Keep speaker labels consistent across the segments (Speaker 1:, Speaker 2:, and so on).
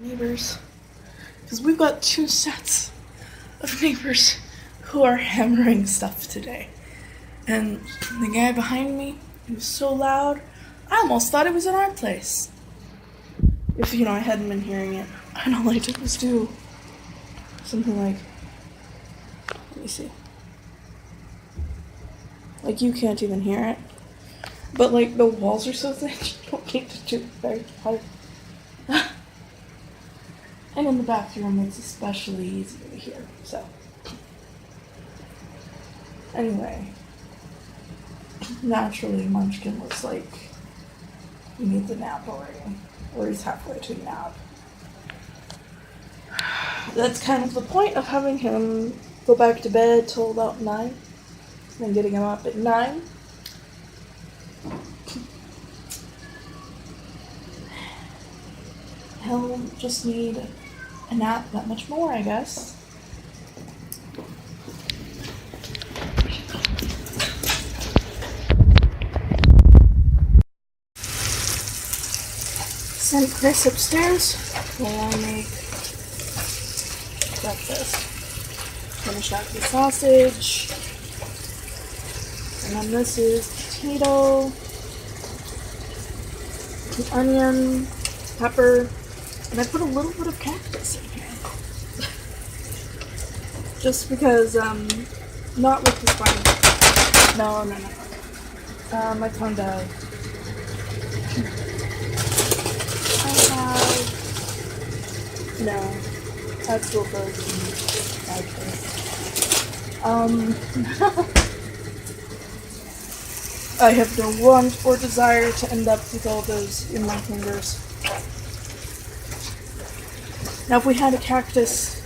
Speaker 1: neighbors, because we've got two sets of neighbors who are hammering stuff today. And the guy behind me, he was so loud, I almost thought it was in our place. If, I hadn't been hearing it. And all I did was do something like, let me see. Like, you can't even hear it. But, like, the walls are so thin, you don't need to do it very hard. And in the bathroom, it's especially easy to hear, so. Anyway. Naturally, Munchkin looks like he needs a nap already. Or he's halfway to a nap. That's kind of the point of having him go back to bed till about 9. And then getting him up at 9. He'll just need a nap that much more, I guess. Send Chris upstairs while I make breakfast. Finish out the sausage. And then this is potato, onion, pepper, and I put a little bit of cactus in here. Just because, not with the spine. No. My tongue died. No, that's what goes I have no want or desire to end up with all those in my fingers. Now, if we had a cactus,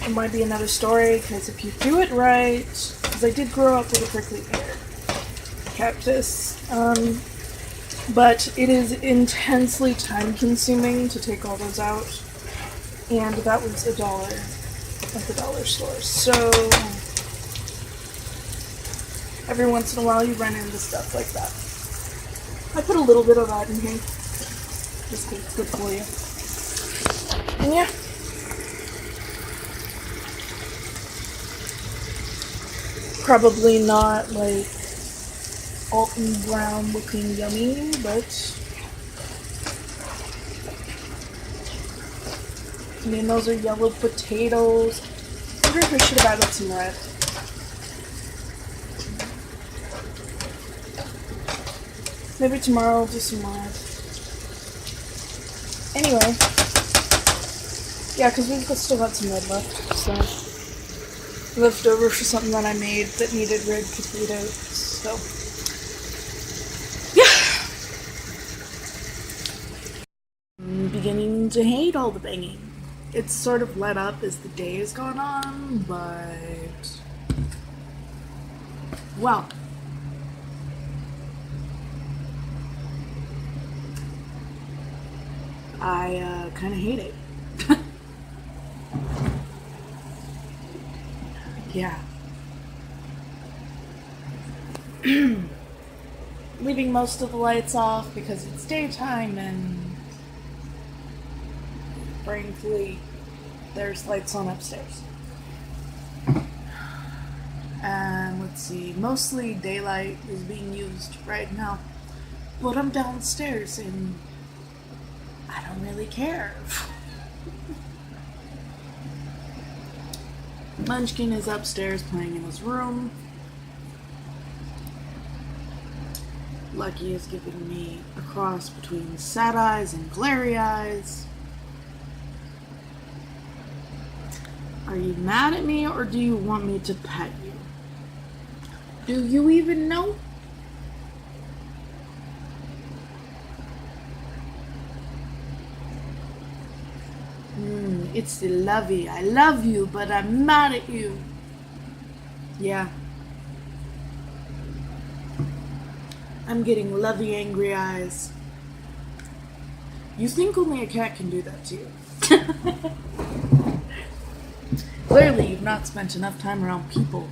Speaker 1: it might be another story, because if you do it right, because I did grow up with a prickly pear cactus, but it is intensely time-consuming to take all those out. And that was $1 at the dollar store. So every once in a while you run into stuff like that. I put a little bit of that in here. Just because it's good for you. And yeah. Probably not like Alton Brown looking yummy, but I mean, those are yellow potatoes. I wonder if I should have added some red. Maybe tomorrow I'll do some red. Anyway. Yeah, because we've still got some red left. So, left over for something that I made that needed red potatoes. So, yeah. I'm beginning to hate all the banging. It's sort of let up as the day has gone on, but well, I kind of hate it. Yeah. Leaving most of the lights off because it's daytime and frankly, there's lights on upstairs. And let's see, mostly daylight is being used right now. But I'm downstairs and I don't really care. Munchkin is upstairs playing in his room. Lucky is giving me a cross between sad eyes and glary eyes. Are you mad at me, or do you want me to pet you? Do you even know? It's the lovey. I love you, but I'm mad at you. Yeah. I'm getting lovey, angry eyes. You think only a cat can do that to you. Clearly, you've not spent enough time around people.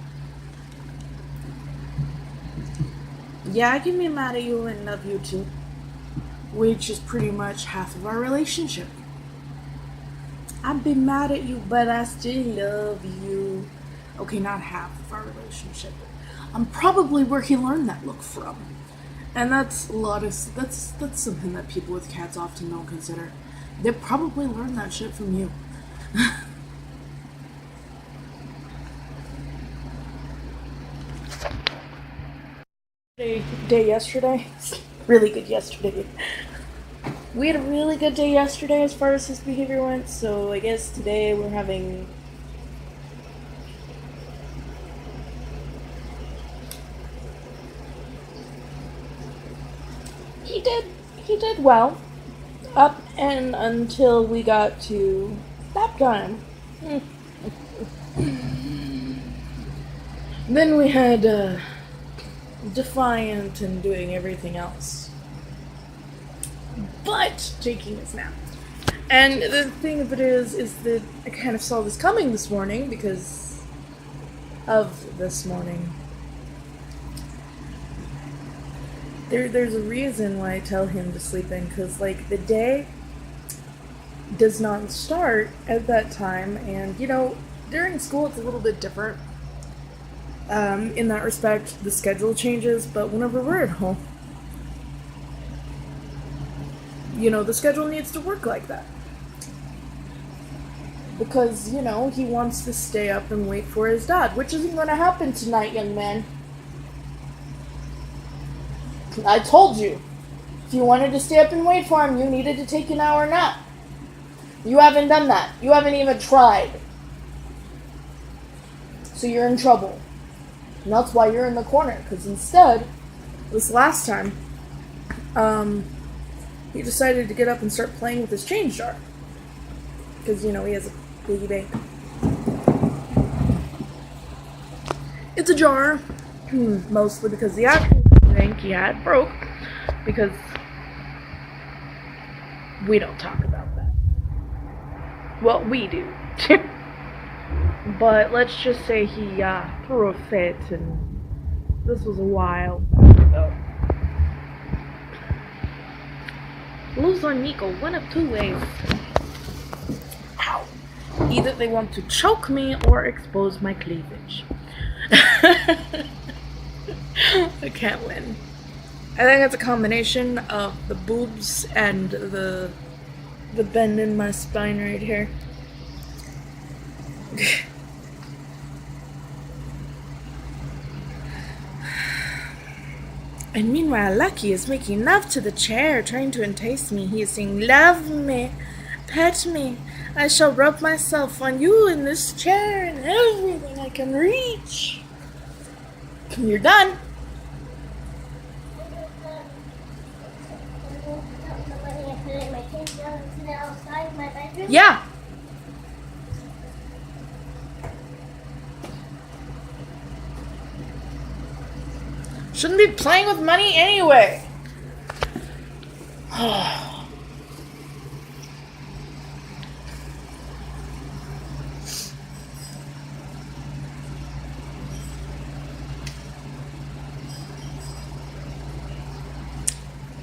Speaker 1: Yeah, I can be mad at you and love you too. Which is pretty much half of our relationship. I'd be mad at you, but I still love you. Okay, not half of our relationship. I'm probably where he learned that look from. And that's a lot of that's something that people with cats often don't consider. They probably learned that shit from you. Day yesterday, really good yesterday. We had a really good day yesterday as far as his behavior went. So I guess today we're having. He did well up and until we got to nap time. Then we had Defiant and doing everything else but taking his nap. And the thing of it is that I kind of saw this coming this morning because of this morning. There's a reason why I tell him to sleep in, because, like, the day does not start at that time, and, during school it's a little bit different. In that respect, the schedule changes, but whenever we're at home, the schedule needs to work like that. Because, he wants to stay up and wait for his dad, which isn't going to happen tonight, young man. I told you, if you wanted to stay up and wait for him, you needed to take an hour nap. You haven't done that. You haven't even tried. So you're in trouble. And that's why you're in the corner. Because instead, this last time, he decided to get up and start playing with his change jar. Because, he has a piggy bank. It's a jar. Mostly because the actual bank he had broke. Because we don't talk about that. Well, we do. But let's just say he threw a fit, and this was a while ago. Luz or Nico, one of two ways. Ow. Either they want to choke me or expose my cleavage. I can't win. I think it's a combination of the boobs and the bend in my spine right here. And meanwhile, Lucky is making love to the chair, trying to entice me. He is saying, "Love me, pet me. I shall rub myself on you in this chair and everything I can reach." You're done. Yeah. Shouldn't be playing with money anyway.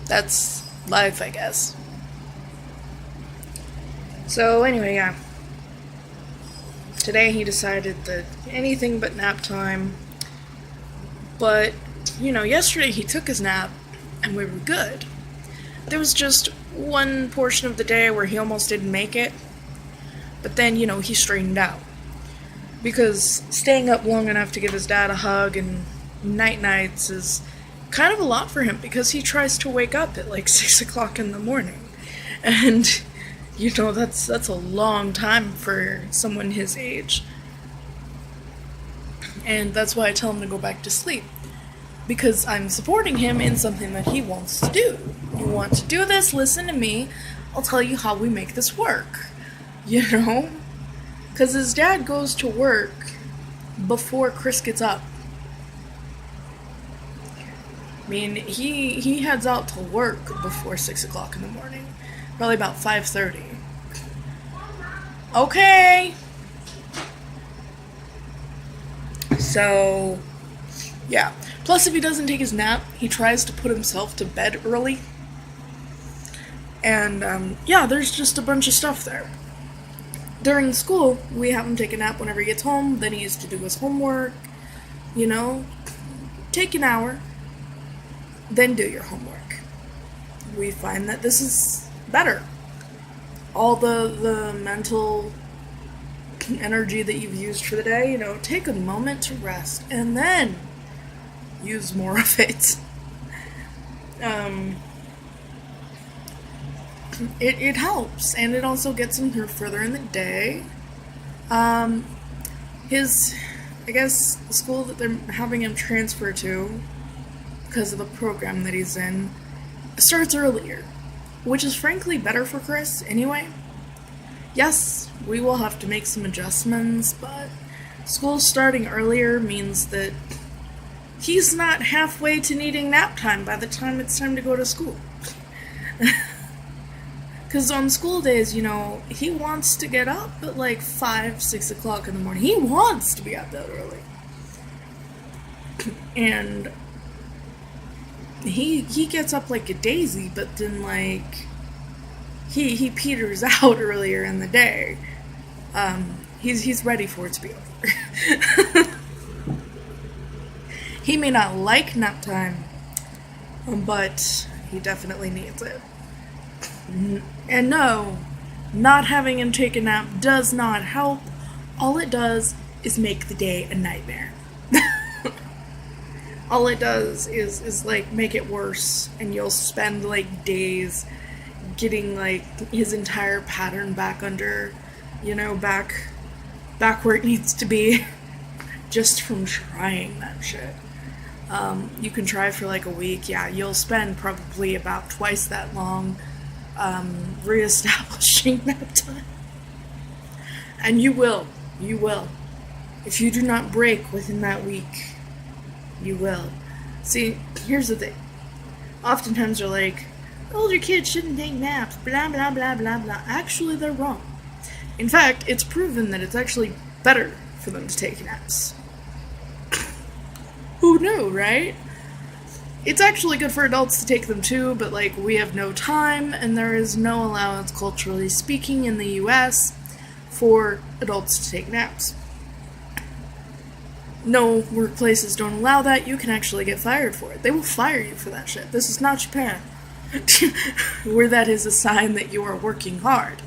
Speaker 1: That's life, I guess. So anyway, yeah. Today he decided that anything but nap time. But, yesterday he took his nap and we were good. There was just one portion of the day where he almost didn't make it. But then, he straightened out. Because staying up long enough to give his dad a hug and nights is kind of a lot for him, because he tries to wake up at like 6 o'clock in the morning. And, that's a long time for someone his age. And that's why I tell him to go back to sleep. Because I'm supporting him in something that he wants to do. You want to do this? Listen to me. I'll tell you how we make this work. Because his dad goes to work before Chris gets up. I mean, he heads out to work before 6 o'clock in the morning. Probably about 5:30. Okay. So, yeah. Plus, if he doesn't take his nap, he tries to put himself to bed early. And, there's just a bunch of stuff there. During school, we have him take a nap whenever he gets home, then he used to do his homework, you know, take an hour, then do your homework. We find that this is better. All the mental energy that you've used for the day, take a moment to rest and then use more of it. It helps, and it also gets him through further in the day. I guess, the school that they're having him transfer to, because of the program that he's in, starts earlier, which is frankly better for Chris anyway. Yes, we will have to make some adjustments, but school starting earlier means that he's not halfway to needing nap time by the time it's time to go to school. Because on school days, he wants to get up at like 5, 6 o'clock in the morning. He wants to be up that early. And he gets up like a daisy, but then like he peters out earlier in the day. He's ready for it to be over. He may not like nap time, but he definitely needs it. And no, not having him take a nap does not help. All it does is make the day a nightmare. All it does is like make it worse, and you'll spend like days getting like his entire pattern back under, back where it needs to be, just from trying that shit. You can try for like a week, yeah, you'll spend probably about twice that long reestablishing nap time. And you will. If you do not break within that week, you will. See, here's the thing. Oftentimes they're like, older kids shouldn't take naps, blah, blah, blah, blah, blah. Actually, they're wrong. In fact, it's proven that it's actually better for them to take naps. Who knew, right? It's actually good for adults to take them too, but like, we have no time, and there is no allowance, culturally speaking, in the US for adults to take naps. No workplaces don't allow that. You can actually get fired for it. They will fire you for that shit. This is not Japan, where that is a sign that you are working hard.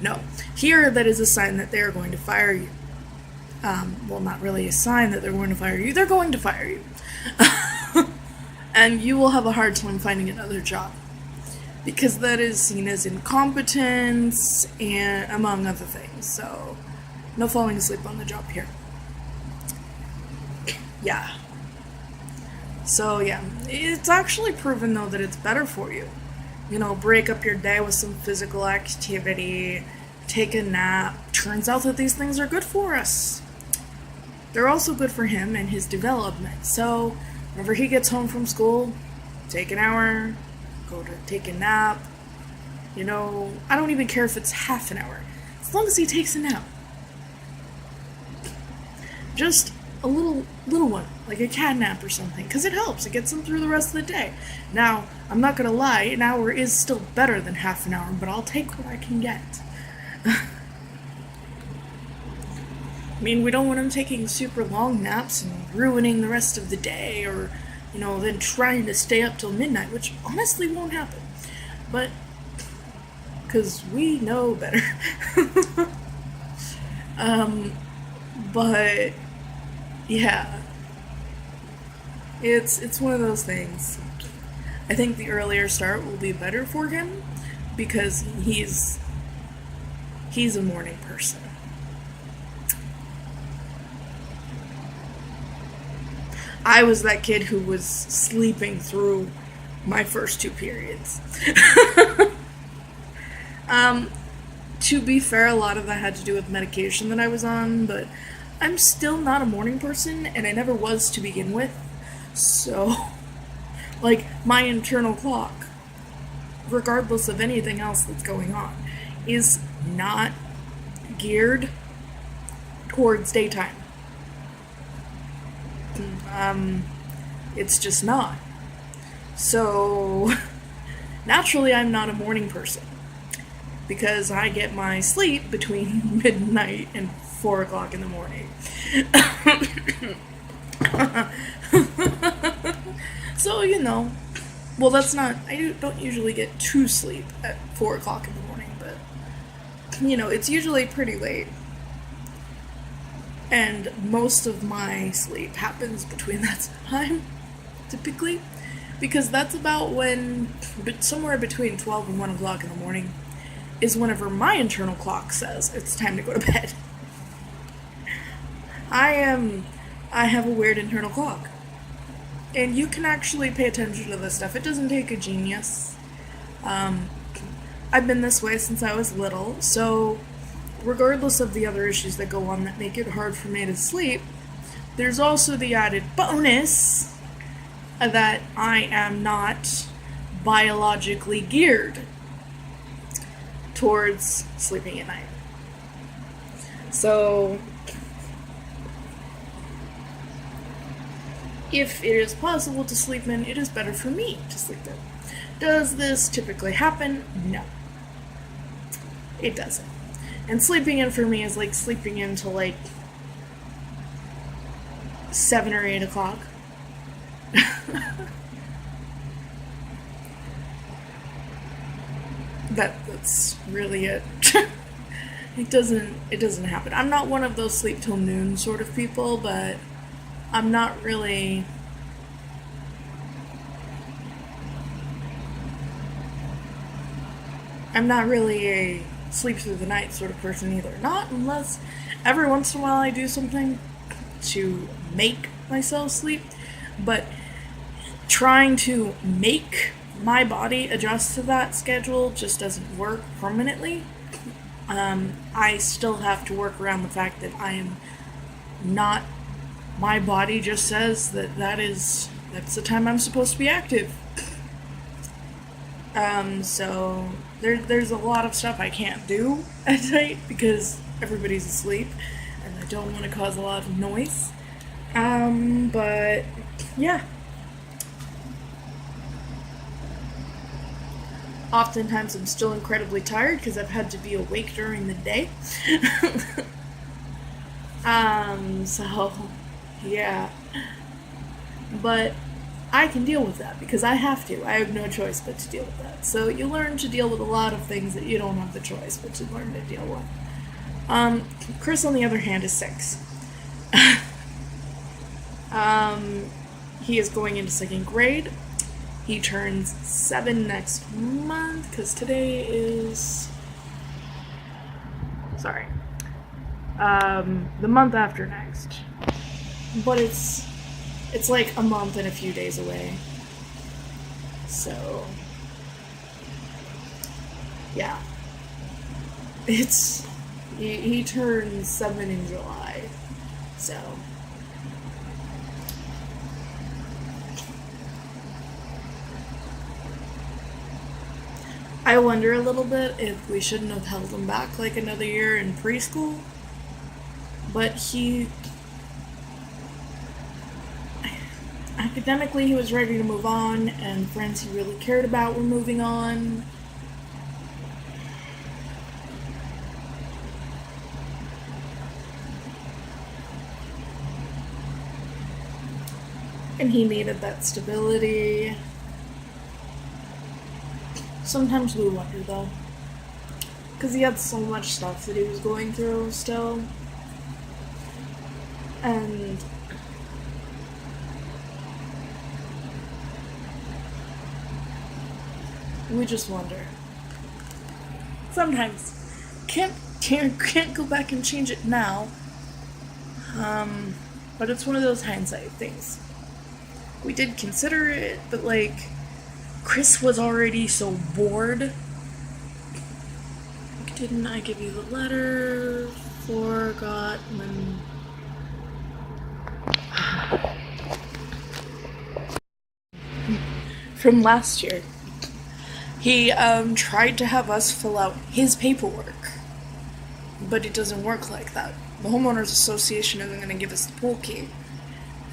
Speaker 1: No, here that is a sign that they are going to fire you. Well, not really a sign that they're going to fire you. They're going to fire you. And you will have a hard time finding another job, because that is seen as incompetence and among other things. So, no falling asleep on the job here. Yeah. So, yeah. It's actually proven, though, that it's better for you. Break up your day with some physical activity, take a nap. Turns out that these things are good for us. They're also good for him and his development. So, whenever he gets home from school, take an hour, go to take a nap. I don't even care if it's half an hour, as long as he takes a nap. Just a little one, like a cat nap or something, because it helps. It gets him through the rest of the day. Now, I'm not gonna lie, an hour is still better than half an hour, but I'll take what I can get. I mean, we don't want him taking super long naps and ruining the rest of the day, or, then trying to stay up till midnight, which honestly won't happen. But, because we know better. But, yeah. It's one of those things. I think the earlier start will be better for him, because he's a morning person. I was that kid who was sleeping through my first 2 periods. To be fair, a lot of that had to do with medication that I was on, but I'm still not a morning person, and I never was to begin with. So, like, my internal clock, regardless of anything else that's going on, is not geared towards daytime. It's just not. So, naturally, I'm not a morning person. because I get my sleep between midnight and 4 o'clock in the morning. So, well, that's not, don't usually get to sleep at 4 o'clock in the morning, but, it's usually pretty late. And most of my sleep happens between that time, typically, because that's about when, somewhere between 12 and 1 o'clock in the morning, is whenever my internal clock says it's time to go to bed. I have a weird internal clock. And you can actually pay attention to this stuff. It doesn't take a genius. I've been this way since I was little, so regardless of the other issues that go on that make it hard for me to sleep, there's also the added bonus that I am not biologically geared towards sleeping at night. So, if it is possible to sleep in, it is better for me to sleep in. Does this typically happen? No. It doesn't. And sleeping in for me is like sleeping in till like 7 or 8 o'clock. That's really it. It doesn't happen. I'm not one of those sleep till noon sort of people, but I'm not really a sleep through the night sort of person either. Not unless every once in a while I do something to make myself sleep, but trying to make my body adjust to that schedule just doesn't work permanently. I still have to work around the fact that I am not, my body just says that's the time I'm supposed to be active. So there's a lot of stuff I can't do at night because everybody's asleep and I don't want to cause a lot of noise. But yeah. Oftentimes I'm still incredibly tired because I've had to be awake during the day. So yeah. But I can deal with that because I have to. I have no choice but to deal with that. So you learn to deal with a lot of things that you don't have the choice but to learn to deal with. Chris, on the other hand, is 6. He is going into 2nd grade. He turns 7 next month, because today is... Sorry. The month after next. But it's like a month and a few days away. So... yeah. He turns 7 in July. So... I wonder a little bit if we shouldn't have held him back like another year in preschool. But academically, he was ready to move on, and friends he really cared about were moving on. And he needed that stability. Sometimes we wonder, though. Because he had so much stuff that he was going through still. And... we just wonder. Sometimes. Can't go back and change it now. But it's one of those hindsight things. We did consider it, but like... Chris was already so bored. Didn't I give you the letter? Forgot when... From last year. He tried to have us fill out his paperwork. But it doesn't work like that. The homeowners association isn't going to give us the pool key.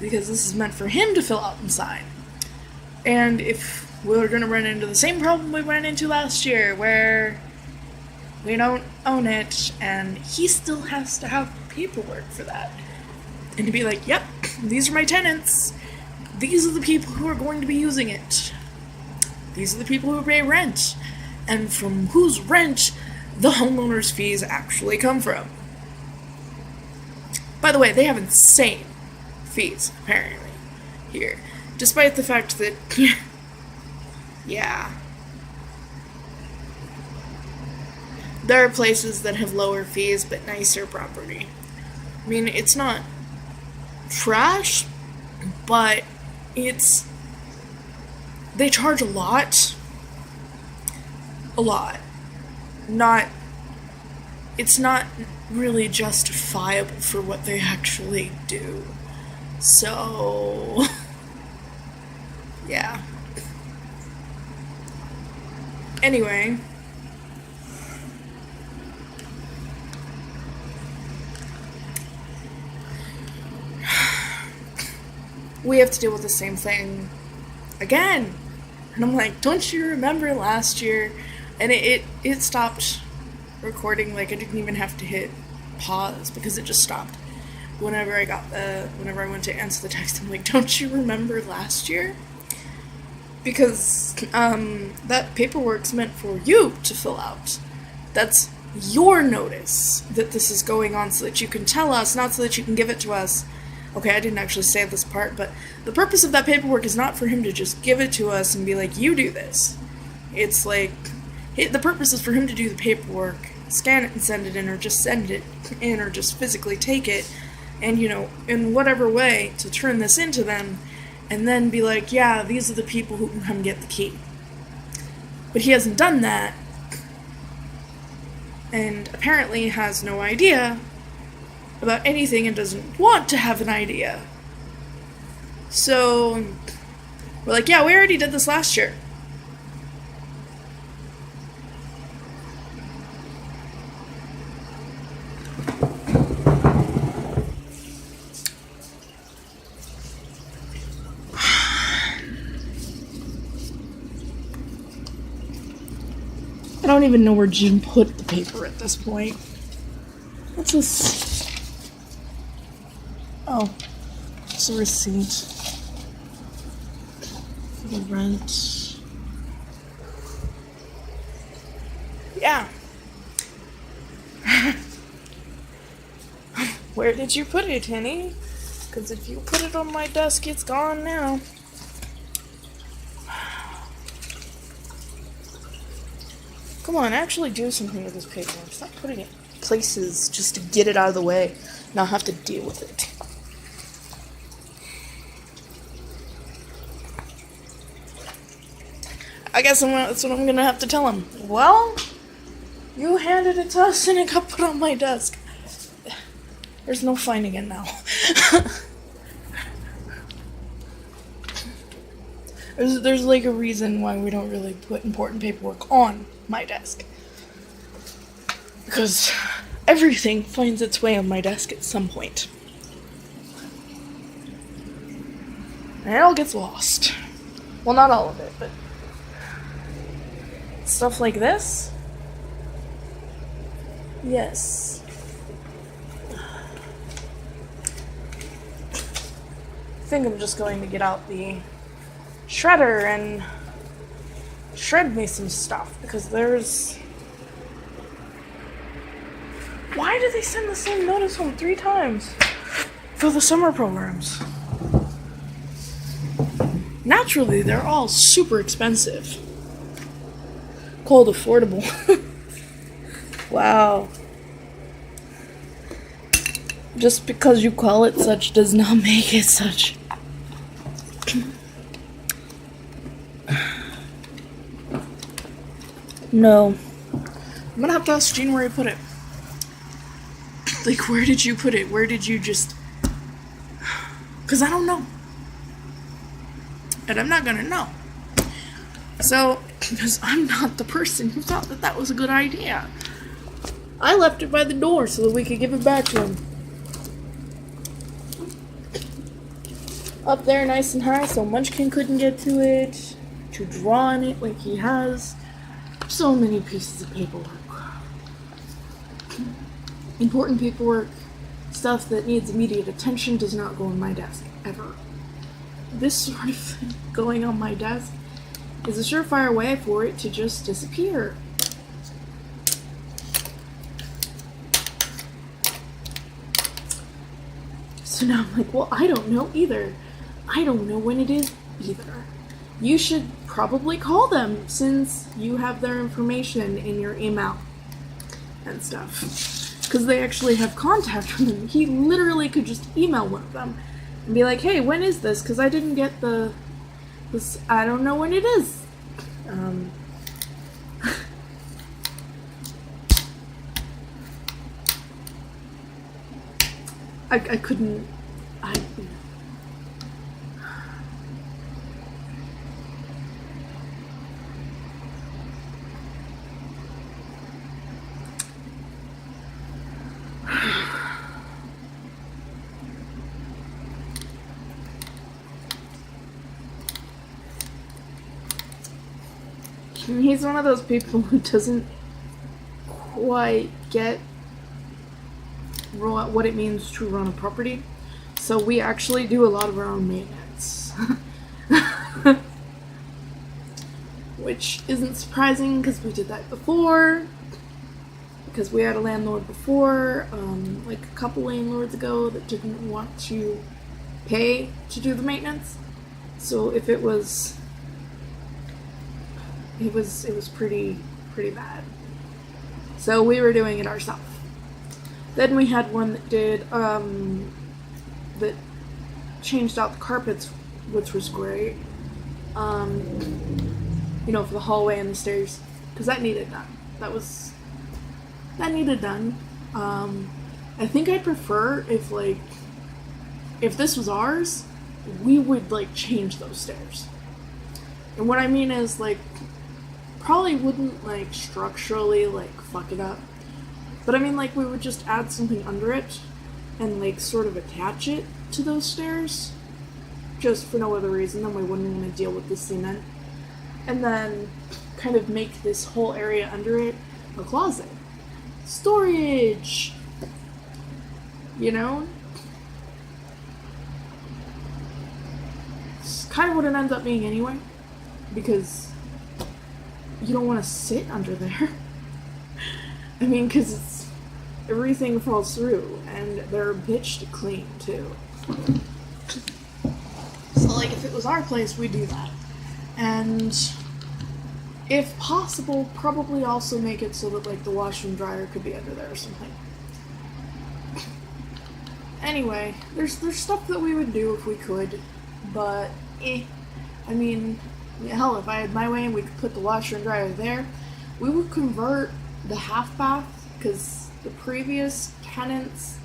Speaker 1: Because this is meant for him to fill out and sign. And if we're going to run into the same problem we ran into last year, where We don't own it, and he still has to have paperwork for that. And to be like, yep, these are my tenants. These are the people who are going to be using it. These are the people who pay rent. And from whose rent the homeowner's fees actually come from. By the way, they have insane fees, apparently, here. Despite the fact that, yeah. There are places that have lower fees but nicer property. I mean, it's not trash, but they charge a lot. A lot. It's not really justifiable for what they actually do. So, yeah. Anyway. We have to deal with the same thing again. And I'm like, don't you remember last year? And it stopped recording. Like, I didn't even have to hit pause because it just stopped. Whenever I went to answer the text, I'm like, don't you remember last year? Because that paperwork's meant for you to fill out. That's your notice that this is going on so that you can tell us, not so that you can give it to us. Okay, I didn't actually say this part, but the purpose of that paperwork is not for him to just give it to us and be like, you do this. It's like, the purpose is for him to do the paperwork, scan it and send it in, or just send it in, or just physically take it, and, in whatever way, to turn this into them, and then be like, yeah, these are the people who can come get the key. But he hasn't done that, and apparently has no idea about anything and doesn't want to have an idea. So, we're like, yeah, we already did this last year. I don't even know where Jim put the paper at this point. Let's just... Oh, it's a receipt for the rent. Yeah. Where did you put it, Henny? Because if you put it on my desk, it's gone now. Come on, actually do something with this paper. Stop putting it places just to get it out of the way, not have to deal with it. I guess that's what I'm gonna have to tell him. Well, you handed it to us and it got put on my desk. There's no finding it now. There's like a reason why we don't really put important paperwork on my desk. Because everything finds its way on my desk at some point. And it all gets lost. Well, not all of it, but stuff like this? Yes. I think I'm just going to get out the shredder and shred me some stuff, because there's... Why do they send the same notice home 3 times for the summer programs? Naturally, they're all super expensive. Called affordable. Wow. Just because you call it such does not make it such. No. I'm gonna have to ask Jean where he put it. Like, where did you put it? Where did you just... Because I don't know. And I'm not gonna know. So, because I'm not the person who thought that that was a good idea. I left it by the door so that we could give it back to him. Up there nice and high so Munchkin couldn't get to it. To draw on it like he has. So many pieces of paperwork. important paperwork, stuff that needs immediate attention does not go on my desk, ever. This sort of thing going on my desk is a surefire way for it to just disappear. So now I'm like, well, I don't know either. I don't know when it is either. You should probably call them since you have their information in your email and stuff. Because they actually have contact from them. He literally could just email one of them and be like, hey, when is this? Because I didn't get this, I don't know when it is. I couldn't, he's one of those people who doesn't quite get what it means to run a property. So we actually do a lot of our own maintenance. Which isn't surprising because we did that before. Because we had a landlord before, like a couple landlords ago, that didn't want to pay to do the maintenance. So if it was pretty bad. So we were doing it ourselves. Then we had one that did that changed out the carpets, which was great. For the hallway and the stairs, because that needed done. That needed done. I think I'd prefer if this was ours, we would change those stairs. And what I mean is probably wouldn't structurally fuck it up. But I mean we would just add something under it and sort of attach it to those stairs. Just for no other reason than we wouldn't want to deal with the cement. And then kind of make this whole area under it a closet. Storage! It's kind of what it ends up being anyway. Because you don't want to sit under there. I mean, because everything falls through, and they're a bitch to clean, too. So, if it was our place, we'd do that. And, if possible, probably also make it so that, the washer and dryer could be under there or something. Anyway, there's stuff that we would do if we could, but, I mean, hell, if I had my way and we could put the washer and dryer there, we would convert the half bath, because the previous tenants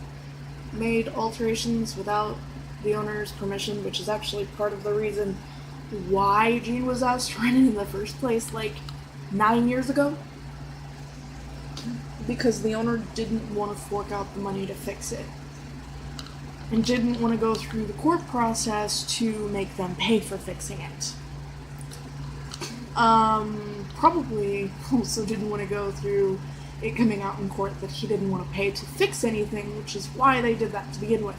Speaker 1: made alterations without the owner's permission, which is actually part of the reason why Gene was asked to rent it in the first place 9 years ago. Because the owner didn't want to fork out the money to fix it. And didn't want to go through the court process to make them pay for fixing it. Probably also didn't want to go through it coming out in court that he didn't want to pay to fix anything, which is why they did that to begin with.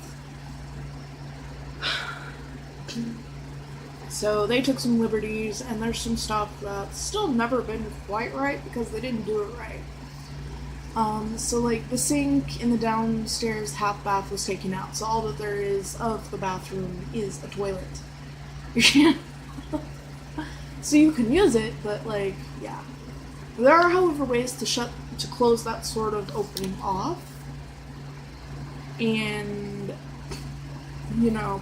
Speaker 1: So they took some liberties, and there's some stuff that's still never been quite right because they didn't do it right. So the sink in the downstairs half bath was taken out, so all that there is of the bathroom is a toilet. So you can use it, but yeah. There are, however, ways to close that sort of opening off. And,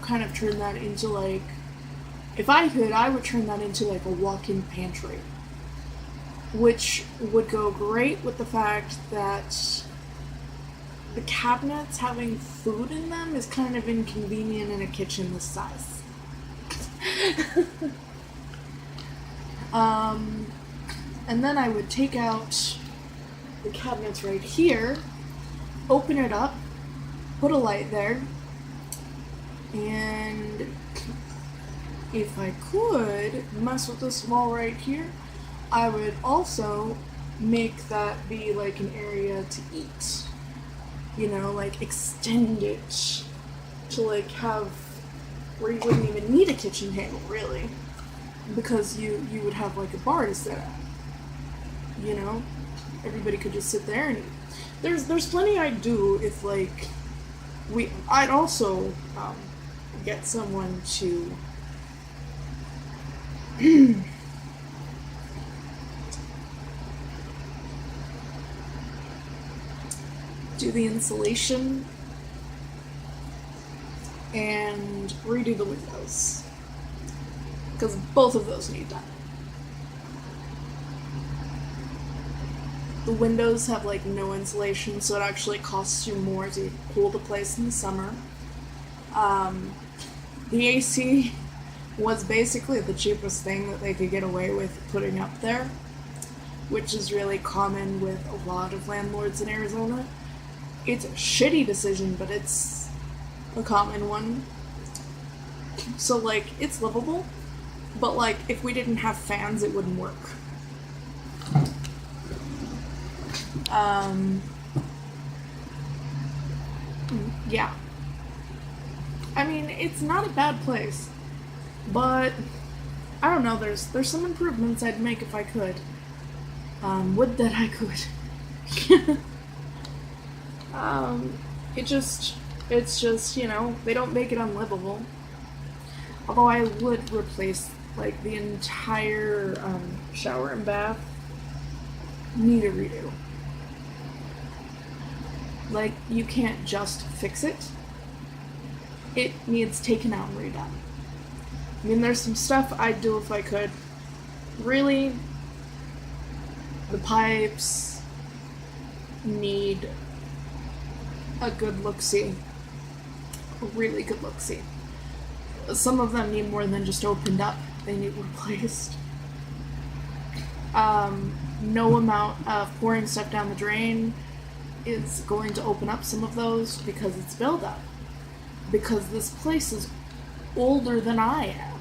Speaker 1: kind of turn that into if I could, I would turn that into a walk-in pantry. Which would go great with the fact that the cabinets having food in them is kind of inconvenient in a kitchen this size. And then I would take out the cabinets right here, open it up, put a light there, and if I could mess with this wall right here, I would also make that be like an area to eat. You know, like extend it to like have where you wouldn't even need a kitchen table really, because you would have like a bar to sit at. You know, everybody could just sit there and eat. There's plenty I'd do if like I'd also get someone to do the insulation and redo the windows, because both of those need done. The windows have like no insulation, so it actually costs you more to cool the place in the summer. The AC was basically the cheapest thing that they could get away with putting up there, which is really common with a lot of landlords in Arizona. It's a shitty decision, but it's a common one. So, like, it's livable, but, like, if we didn't have fans, it wouldn't work. Yeah. I mean, it's not a bad place, but I don't know, there's some improvements I'd make if I could. Would that I could. It's just, you know, they don't make it unlivable. Although I would replace, like, the entire, shower and bath. Need a redo. Like, you can't just fix it. It needs taken out and redone. I mean, there's some stuff I'd do if I could. Really, the pipes need a good look-see. A really good look-see. Some of them need more than just opened up. They need replaced. No amount of pouring stuff down the drain is going to open up some of those because it's buildup. Because this place is older than I am.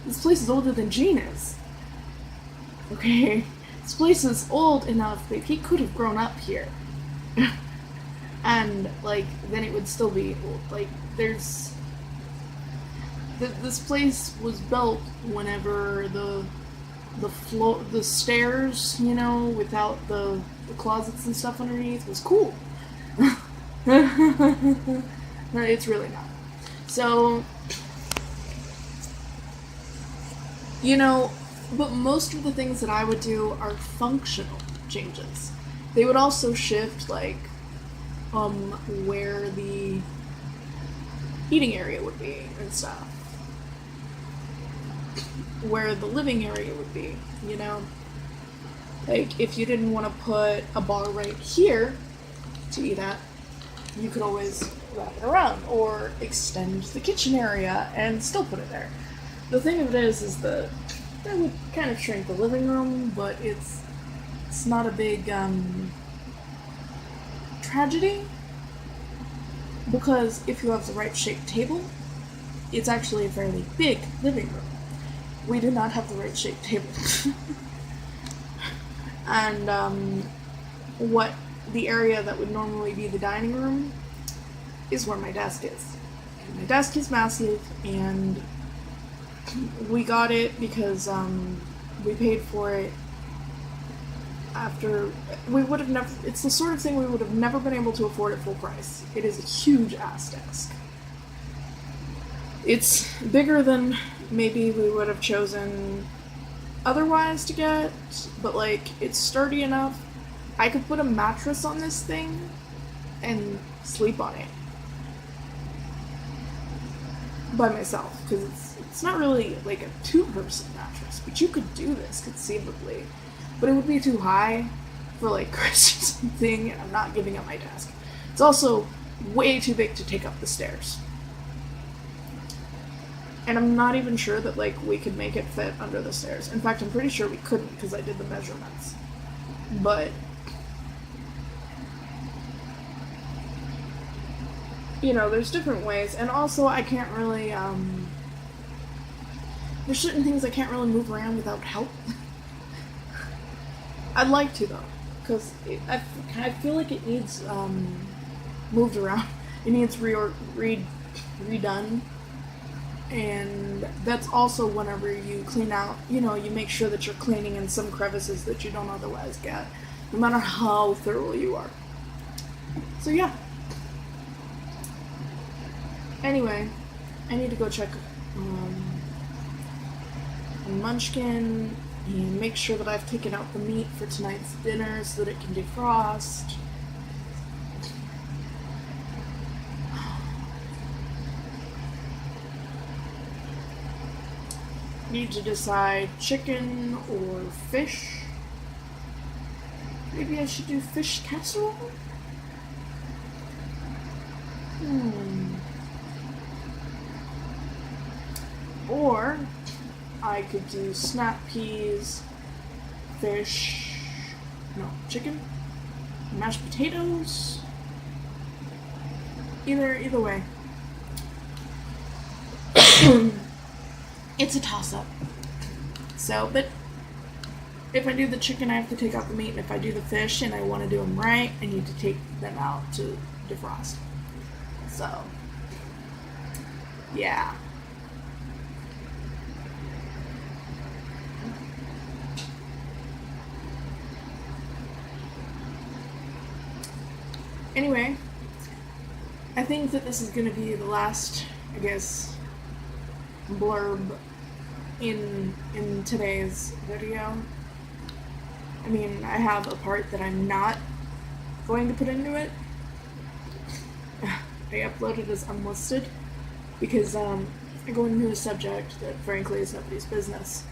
Speaker 1: This place is older than Gene is. Okay? This place is old enough that he could have grown up here. And, like, then it would still be old. Like, there's... This place was built whenever the stairs, you know, without the closets and stuff underneath was cool. It's really not. So, you know, but most of the things that I would do are functional changes. They would also shift, like, where the eating area would be and stuff. Where the living area would be, you know? Like, if you didn't want to put a bar right here to eat at, you could always wrap it around, or extend the kitchen area and still put it there. The thing of it is that that would kind of shrink the living room, but it's not a big, tragedy, because if you have the right shaped table, it's actually a fairly big living room. We do not have the right shaped table. And, what the area that would normally be the dining room is where my desk is. And my desk is massive, and we got it because, we paid for it after, we would have never, it's the sort of thing we would have never been able to afford at full price. It is a huge ass desk. It's bigger than maybe we would have chosen otherwise to get, but, like, it's sturdy enough. I could put a mattress on this thing and sleep on it by myself, because it's not really like a two-person mattress, but you could do this conceivably. But it would be too high for, like, Chris or something, and I'm not giving up my desk. It's also way too big to take up the stairs. And I'm not even sure that, like, we could make it fit under the stairs. In fact, I'm pretty sure we couldn't, because I did the measurements. But, you know, there's different ways. And also, I can't really, there's certain things I can't really move around without help. I'd like to though, because I feel like it needs moved around. It needs redone, and that's also whenever you clean out. You make sure that you're cleaning in some crevices that you don't otherwise get, no matter how thorough you are. So yeah. Anyway, I need to go check Munchkin and make sure that I've taken out the meat for tonight's dinner so that it can defrost. Need to decide chicken or fish. Maybe I should do fish casserole? Or I could do snap peas, chicken, mashed potatoes. Either way. It's a toss-up. So, but if I do the chicken, I have to take out the meat, and if I do the fish and I want to do them right, I need to take them out to defrost. So, yeah. Anyway, I think that this is going to be the last, I guess, blurb in today's video. I mean, I have a part that I'm not going to put into it. I uploaded as unlisted because I go into a subject that frankly is nobody's business.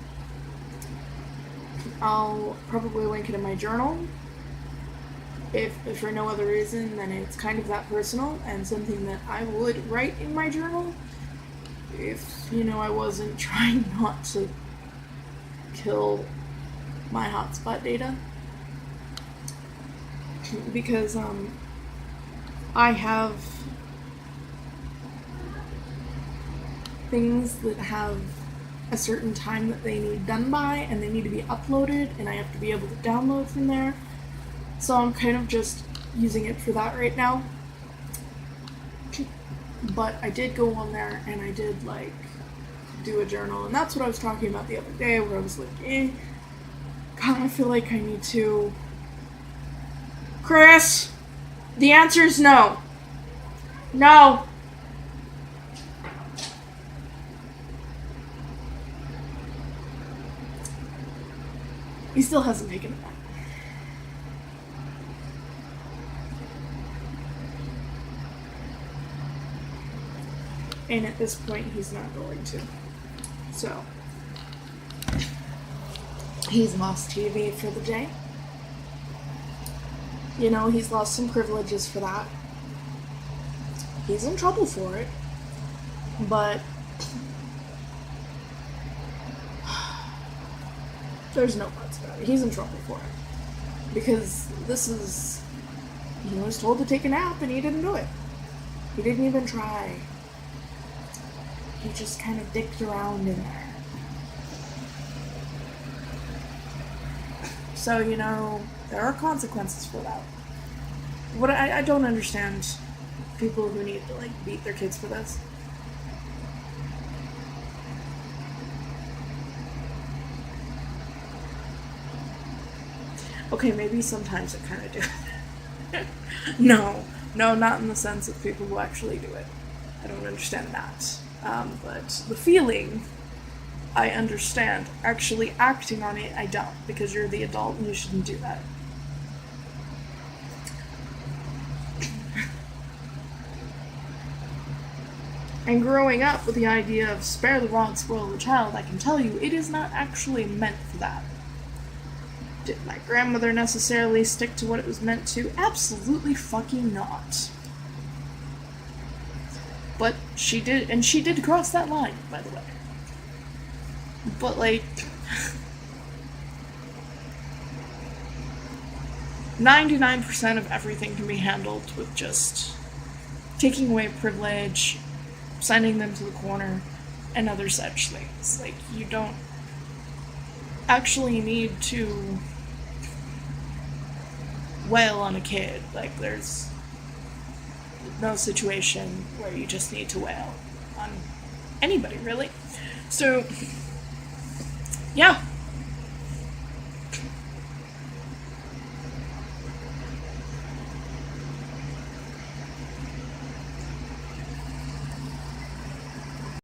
Speaker 1: I'll probably link it in my journal. If for no other reason, then it's kind of that personal and something that I would write in my journal if, I wasn't trying not to kill my hotspot data. Because, I have things that have a certain time that they need done by, and they need to be uploaded, and I have to be able to download from there. So I'm kind of just using it for that right now. But I did go on there and I did do a journal, and that's what I was talking about the other day, where I was like, God, I feel like I need to. Chris, the answer is no. No. He still hasn't taken it back. And at this point, he's not going to. So, he's lost TV for the day. He's lost some privileges for that. He's in trouble for it. But there's no buts about it. He's in trouble for it. Because he was told to take a nap and he didn't do it. He didn't even try. He just kind of dicked around in there. So, there are consequences for that. What I don't understand people who need to, beat their kids for this. Okay, maybe sometimes it kind of do. No, not in the sense of people who actually do it. I don't understand that. But the feeling, I understand. Actually acting on it, I don't, because you're the adult and you shouldn't do that. And growing up with the idea of spare the rod, spoil the child, I can tell you, it is not actually meant for that. Did my grandmother necessarily stick to what it was meant to? Absolutely fucking not. But she did, and she did cross that line, by the way. But, 99% of everything can be handled with just taking away privilege, sending them to the corner, and other such things. You don't actually need to wail on a kid. Like, there's no situation where you just need to wail on anybody, really. So, yeah,